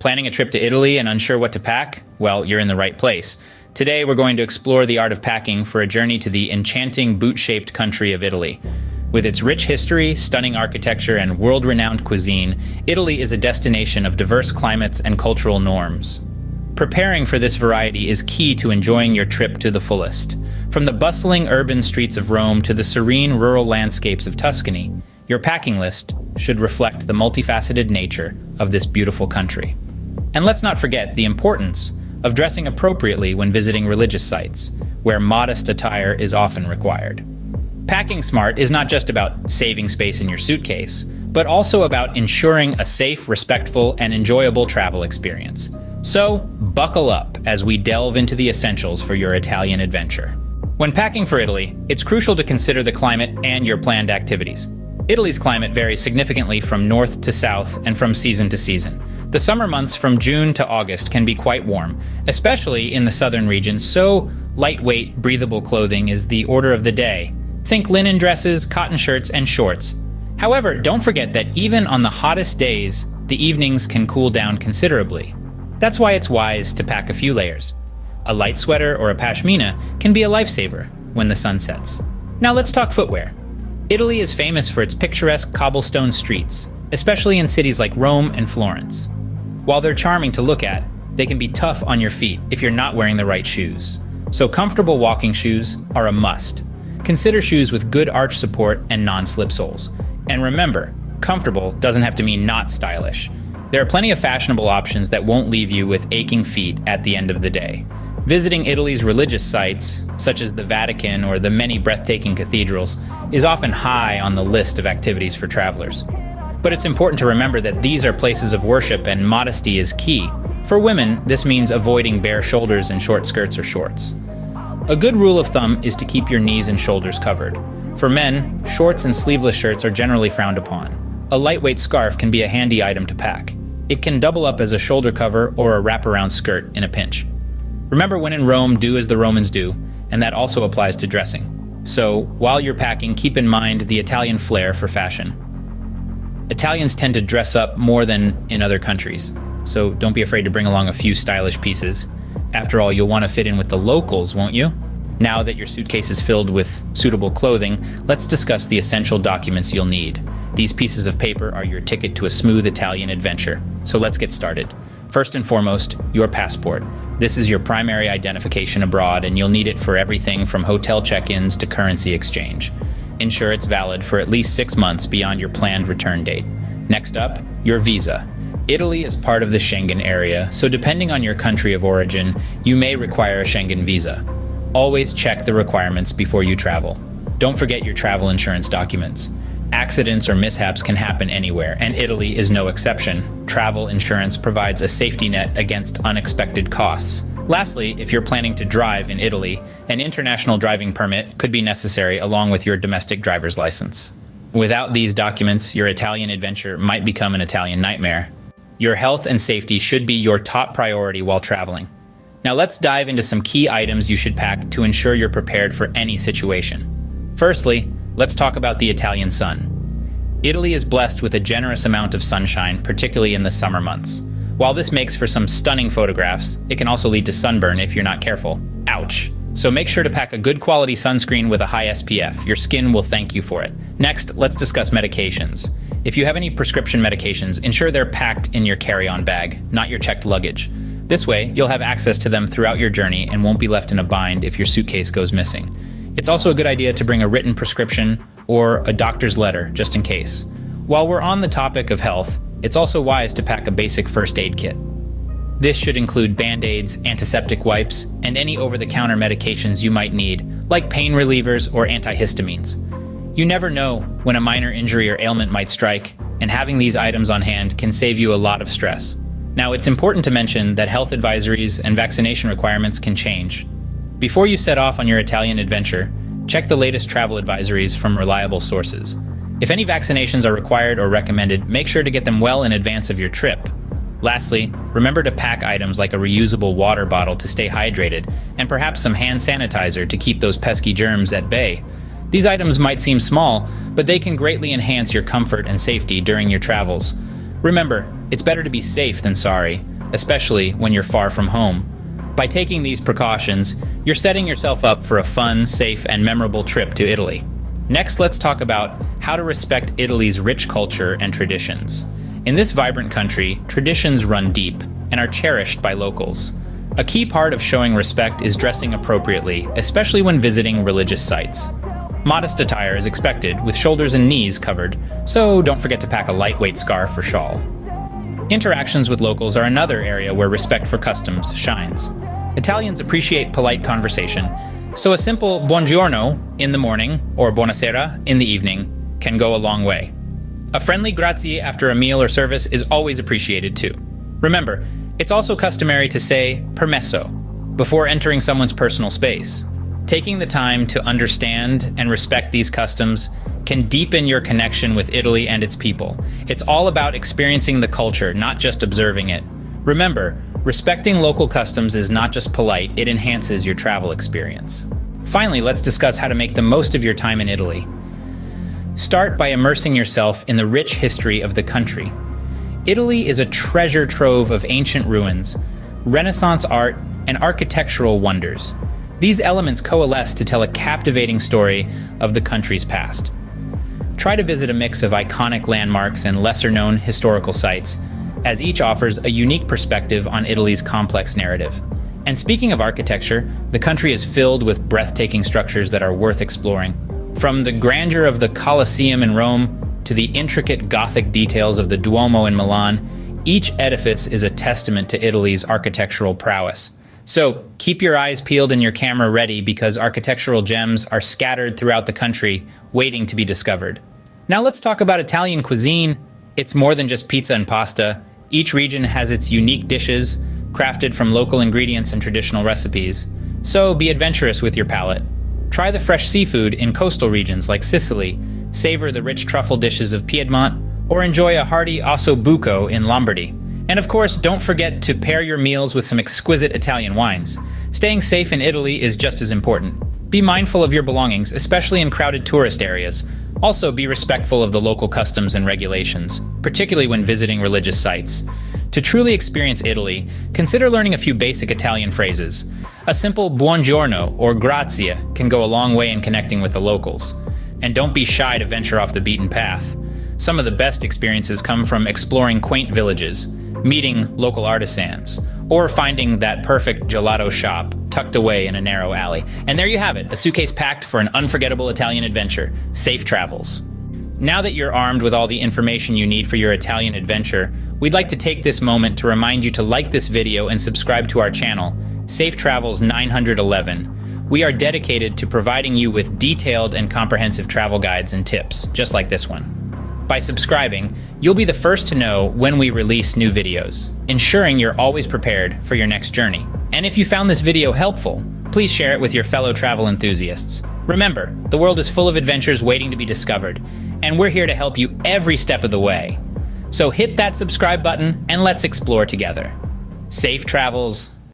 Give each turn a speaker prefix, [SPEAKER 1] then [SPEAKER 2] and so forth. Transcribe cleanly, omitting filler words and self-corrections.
[SPEAKER 1] Planning a trip to Italy and unsure what to pack? Well, you're in the right place. Today, we're going to explore the art of packing for a journey to the enchanting boot-shaped country of Italy. With its rich history, stunning architecture, and world-renowned cuisine, Italy is a destination of diverse climates and cultural norms. Preparing for this variety is key to enjoying your trip to the fullest. From the bustling urban streets of Rome to the serene rural landscapes of Tuscany, your packing list should reflect the multifaceted nature of this beautiful country. And let's not forget the importance of dressing appropriately when visiting religious sites, where modest attire is often required. Packing smart is not just about saving space in your suitcase, but also about ensuring a safe, respectful, and enjoyable travel experience. So, buckle up as we delve into the essentials for your Italian adventure. When packing for Italy, it's crucial to consider the climate and your planned activities. Italy's climate varies significantly from north to south and from season to season. The summer months from June to August can be quite warm, especially in the southern regions, so lightweight, breathable clothing is the order of the day. Think linen dresses, cotton shirts, and shorts. However, don't forget that even on the hottest days, the evenings can cool down considerably. That's why it's wise to pack a few layers. A light sweater or a pashmina can be a lifesaver when the sun sets. Now let's talk footwear. Italy is famous for its picturesque cobblestone streets, especially in cities like Rome and Florence. While they're charming to look at, they can be tough on your feet if you're not wearing the right shoes. So comfortable walking shoes are a must. Consider shoes with good arch support and non-slip soles. And remember, comfortable doesn't have to mean not stylish. There are plenty of fashionable options that won't leave you with aching feet at the end of the day. Visiting Italy's religious sites, such as the Vatican or the many breathtaking cathedrals, is often high on the list of activities for travelers. But it's important to remember that these are places of worship and modesty is key. For women, this means avoiding bare shoulders and short skirts or shorts. A good rule of thumb is to keep your knees and shoulders covered. For men, shorts and sleeveless shirts are generally frowned upon. A lightweight scarf can be a handy item to pack. It can double up as a shoulder cover or a wraparound skirt in a pinch. Remember, when in Rome, do as the Romans do, and that also applies to dressing. So, while you're packing, keep in mind the Italian flair for fashion. Italians tend to dress up more than in other countries, so don't be afraid to bring along a few stylish pieces. After all, you'll want to fit in with the locals, won't you? Now that your suitcase is filled with suitable clothing, let's discuss the essential documents you'll need. These pieces of paper are your ticket to a smooth Italian adventure, so let's get started. First and foremost, your passport. This is your primary identification abroad, and you'll need it for everything from hotel check-ins to currency exchange. Ensure it's valid for at least 6 months beyond your planned return date. Next up, your visa. Italy is part of the Schengen area, so depending on your country of origin, you may require a Schengen visa. Always check the requirements before you travel. Don't forget your travel insurance documents. Accidents or mishaps can happen anywhere, and Italy is no exception. Travel insurance provides a safety net against unexpected costs. Lastly, if you're planning to drive in Italy, an international driving permit could be necessary along with your domestic driver's license. Without these documents, your Italian adventure might become an Italian nightmare. Your health and safety should be your top priority while traveling. Now let's dive into some key items you should pack to ensure you're prepared for any situation. Firstly, let's talk about the Italian sun. Italy is blessed with a generous amount of sunshine, particularly in the summer months. While this makes for some stunning photographs, it can also lead to sunburn if you're not careful. Ouch. So make sure to pack a good quality sunscreen with a high SPF. Your skin will thank you for it. Next, let's discuss medications. If you have any prescription medications, ensure they're packed in your carry-on bag, not your checked luggage. This way, you'll have access to them throughout your journey and won't be left in a bind if your suitcase goes missing. It's also a good idea to bring a written prescription or a doctor's letter, just in case. While we're on the topic of health, it's also wise to pack a basic first aid kit. This should include band-aids, antiseptic wipes, and any over-the-counter medications you might need, like pain relievers or antihistamines. You never know when a minor injury or ailment might strike, and having these items on hand can save you a lot of stress. Now, it's important to mention that health advisories and vaccination requirements can change. Before you set off on your Italian adventure, check the latest travel advisories from reliable sources. If any vaccinations are required or recommended, make sure to get them well in advance of your trip. Lastly, remember to pack items like a reusable water bottle to stay hydrated, and perhaps some hand sanitizer to keep those pesky germs at bay. These items might seem small, but they can greatly enhance your comfort and safety during your travels. Remember, it's better to be safe than sorry. especially when you're far from home. By taking these precautions, you're setting yourself up for a fun, safe, and memorable trip to Italy. Next, let's talk about how to respect Italy's rich culture and traditions. In this vibrant country, traditions run deep and are cherished by locals. A key part of showing respect is dressing appropriately, especially when visiting religious sites. Modest attire is expected, with shoulders and knees covered, so don't forget to pack a lightweight scarf or shawl. Interactions with locals are another area where respect for customs shines. Italians appreciate polite conversation, so a simple buongiorno in the morning or buonasera in the evening can go a long way. A friendly grazie after a meal or service is always appreciated too. Remember, it's also customary to say permesso before entering someone's personal space. Taking the time to understand and respect these customs can deepen your connection with Italy and its people. It's all about experiencing the culture, not just observing it. Remember, respecting local customs is not just polite, it enhances your travel experience. Finally, let's discuss how to make the most of your time in Italy. Start by immersing yourself in the rich history of the country. Italy is a treasure trove of ancient ruins, Renaissance art, and architectural wonders. These elements coalesce to tell a captivating story of the country's past. Try to visit a mix of iconic landmarks and lesser-known historical sites, as each offers a unique perspective on Italy's complex narrative. And speaking of architecture, the country is filled with breathtaking structures that are worth exploring. From the grandeur of the Colosseum in Rome to the intricate Gothic details of the Duomo in Milan, each edifice is a testament to Italy's architectural prowess. So keep your eyes peeled and your camera ready, because architectural gems are scattered throughout the country, waiting to be discovered. Now let's talk about Italian cuisine. It's more than just pizza and pasta. Each region has its unique dishes, crafted from local ingredients and traditional recipes. So be adventurous with your palate. Try the fresh seafood in coastal regions like Sicily, savor the rich truffle dishes of Piedmont, or enjoy a hearty osso buco in Lombardy. And of course, don't forget to pair your meals with some exquisite Italian wines. Staying safe in Italy is just as important. Be mindful of your belongings, especially in crowded tourist areas. Also, be respectful of the local customs and regulations, particularly when visiting religious sites. To truly experience Italy, consider learning a few basic Italian phrases. A simple buongiorno or grazie can go a long way in connecting with the locals. And don't be shy to venture off the beaten path. Some of the best experiences come from exploring quaint villages, meeting local artisans, or finding that perfect gelato shop tucked away in a narrow alley. And there you have it, a suitcase packed for an unforgettable Italian adventure. Safe travels. Now that you're armed with all the information you need for your Italian adventure, we'd like to take this moment to remind you to like this video and subscribe to our channel, Safe Travels 911. We are dedicated to providing you with detailed and comprehensive travel guides and tips, just like this one. By subscribing, you'll be the first to know when we release new videos, ensuring you're always prepared for your next journey. And if you found this video helpful, please share it with your fellow travel enthusiasts. Remember, the world is full of adventures waiting to be discovered, and we're here to help you every step of the way. So hit that subscribe button and let's explore together. Safe travels.